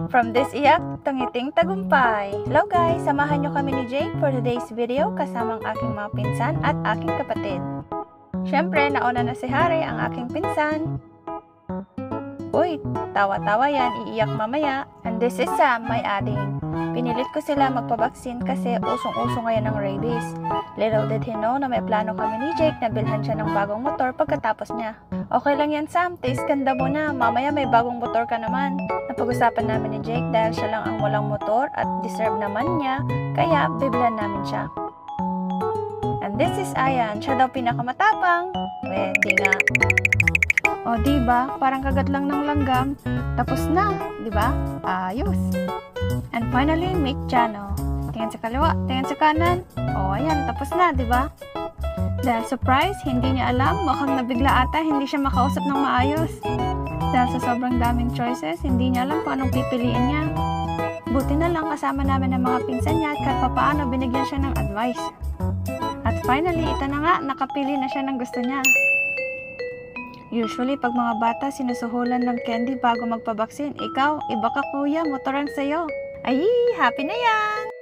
From this iyak, tangiting tagumpay. Hello guys, samahan nyo kami ni Jake for today's video kasamang aking mga pinsan at aking kapatid. Syempre, nauna na si Harry, ang aking pinsan. Uy, tawa-tawa yan, iiyak mamaya. And this is Sam, my ading. Pinilit ko sila magpabaksin kasi usong-uso ngayon ng rabies. Little did he know na may plano kami ni Jake na bilhan siya ng bagong motor pagkatapos niya. Okay lang yan Sam, taste ganda mo na, mamaya may bagong motor ka naman. Napag-usapan namin ni Jake dahil siya lang ang walang motor at deserve naman niya, kaya bibilan namin siya. And this is Ayan, siya daw pinakamatapang. Di nga. O diba, parang kagat lang ng langgam, tapos na, diba? Ayos. And finally, meet Jano. Tingin sa kaliwa, tingin sa kanan. O ayan, tapos na, diba? Dahil surprise, hindi niya alam, mukhang nabigla ata, hindi siya makausap ng maayos. Dahil sa sobrang daming choices, hindi niya alam kung anong pipiliin niya. Buti na lang kasama namin ng mga pinsan niya at kahit papaano binigyan siya ng advice. At finally, ito na nga, nakapili na siya ng gusto niya. Usually, pag mga bata sinusuhulan ng candy bago magpabaksin, ikaw, iba ka kuya, motoran sa'yo. Ay, happy na yan!